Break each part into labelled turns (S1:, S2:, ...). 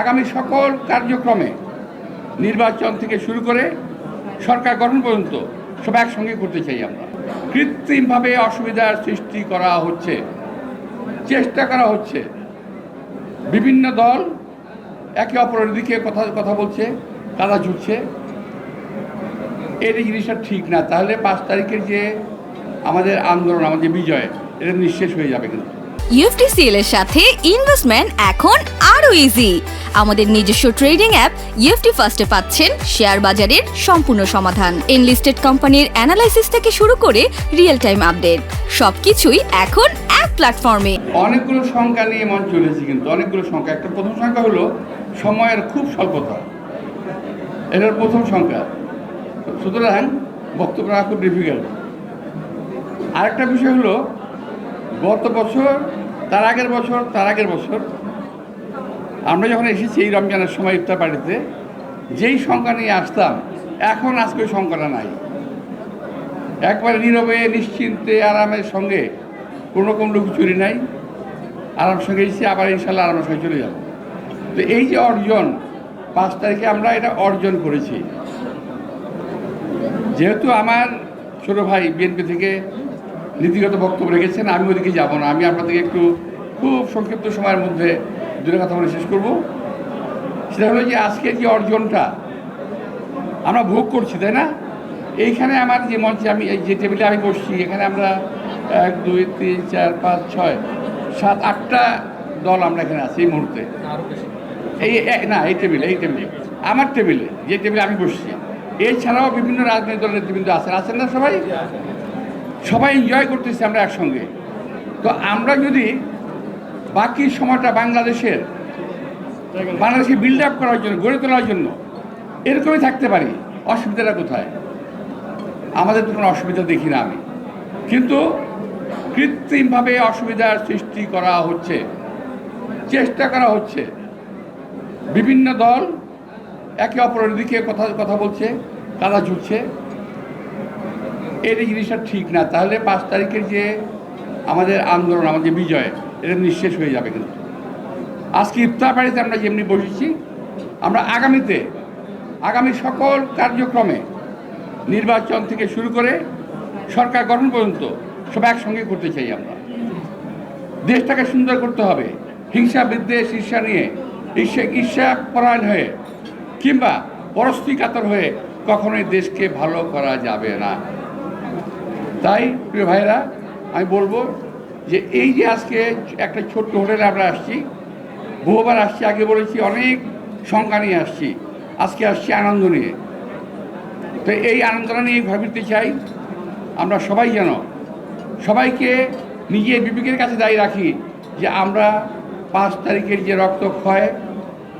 S1: আগামী সকল কার্যক্রমে নির্বাচন থেকে শুরু করে সরকার গঠন পর্যন্ত সব একসঙ্গে করতে চাই আমরা। কৃত্রিমভাবে অসুবিধার সৃষ্টি করা হচ্ছে, চেষ্টা করা হচ্ছে। বিভিন্ন দল একে অপরের দিকে কথা বলছে, কাদা ঝুটছে। এই জিনিসটা ঠিক না। তাহলে 5 তারিখের যে আমাদের আন্দোলন, আমাদের বিজয়, এটা নিঃশেষ হয়ে যাবে। কিন্তু
S2: ইউএফটিসিএল এর সাথে ইনভেস্টমেন্ট এখন আরো ইজি। আমাদের নিজস্ব ট্রেডিং অ্যাপ ইউএফটি ফার্স্টে পাচ্ছেন শেয়ার বাজারের সম্পূর্ণ সমাধান, এনলিস্টেড কোম্পানির অ্যানালাইসিস থেকে শুরু করে রিয়েল টাইম আপডেট, সবকিছুই এখন এক প্ল্যাটফর্মে।
S1: অনেকগুলো সংখ্যা নিয়ে মঞ্চ চলেছে, কিন্তু অনেকগুলো সংখ্যা। একটা প্রথম সংখ্যা হলো সময়ের খুব স্বল্পতা, এটার প্রথম সংখ্যা। সুতরাং বক্তব্য রাখা খুব ডিফিকাল্ট। আরেকটা বিষয় হলো গত বছর, তার আগের বছর আমরা যখন এসেছি এই রমজানের সময় ইফতার পার্টিতে, যেই সংখ্যা নিয়ে আসতাম, এখন আজকে ওই সংখ্যাটা নাই। একবারে নীরবে নিশ্চিন্তে আরামের সঙ্গে, কোনো রকম লুকোচুরি নাই, আরাম সঙ্গে এসেছি, আবার ইনশাল্লাহ আরামের সঙ্গে চলে যাব। তো এই যে অর্জন, 5 তারিখে আমরা এটা অর্জন করেছি। যেহেতু আমার ছোটো ভাই বিএনপি থেকে নীতিগত বক্তব্য রেখেছেন, আমি ওদিকে যাব না। আমি আপনাদেরকে একটু খুব সংক্ষিপ্ত সময়ের মধ্যে দুটো কথা বলে শেষ করব। সেটা হলো যে আজকের যে অর্জনটা আমরা ভোগ করছি, তাই না? এইখানে আমার যে মঞ্চে আমি যে টেবিলে আমি বসছি, এখানে আমরা 1 2 3 4 5 6 7 8টা দল আমরা এখানে আছি এই মুহূর্তে। এই টেবিলে আমার টেবিলে, যে টেবিলে আমি বসছি, এছাড়াও বিভিন্ন রাজনৈতিক দলের নেতৃবৃন্দ আছেন না? সবাই এনজয় করতেছি আমরা একসঙ্গে। তো আমরা যদি বাকি সময়টা বাংলাদেশকে বিল্ড আপ করার জন্য, গড়ে তোলার জন্য এরকমই থাকতে পারি, অসুবিধাটা কোথায়? আমাদের তো কোনো অসুবিধা দেখি না আমি। কিন্তু কৃত্রিমভাবে অসুবিধার সৃষ্টি করা হচ্ছে, চেষ্টা করা হচ্ছে। বিভিন্ন দল একে অপরের দিকে কথা বলছে, কাদা ঝুটছে। এই জিনিসটা ঠিক না। তাহলে 5 তারিখের যে আমাদের আন্দোলন, আমাদের বিজয়, এটা নিঃশেষ হয়ে যাবে। কিন্তু আজকে ইফতার পার্টিতে আমরা যেমনি বসেছি, আমরা আগামী সকল কার্যক্রমে নির্বাচন থেকে শুরু করে সরকার গঠন পর্যন্ত সব একসঙ্গে করতে চাই আমরা। দেশটাকে সুন্দর করতে হবে। হিংসা, বিদ্বেষ, ঈর্ষা নিয়ে, ঈর্ষা পরায়ণ হয়ে কিংবা পরশ্রী কাতর হয়ে কখনোই দেশকে ভালো করা যাবে না। তাই প্রিয় ভাইরা, আমি বলবো যে এই যে আজকে একটা ছোট্ট হোটেলে আমরা আসছি, বহুবার আসছি, আগে বলেছি অনেক সংখ্যা নিয়ে আসছি, আজকে আসছি আনন্দ নিয়ে। তো এই আনন্দটা নিয়ে ভাবিতে চাই আমরা সবাই যেন সবাইকে নিজের বিবেকের কাছে দায়ী রাখি যে আমরা 5 তারিখের যে রক্তক্ষয়,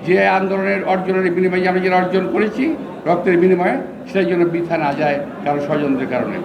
S1: যে আন্দোলনের অর্জনের বিনিময়ে আমরা যেটা অর্জন করেছি, রক্তের বিনিময়ে, সেটার জন্য বৃথা না যায় কারো ষড়যন্ত্রের কারণে।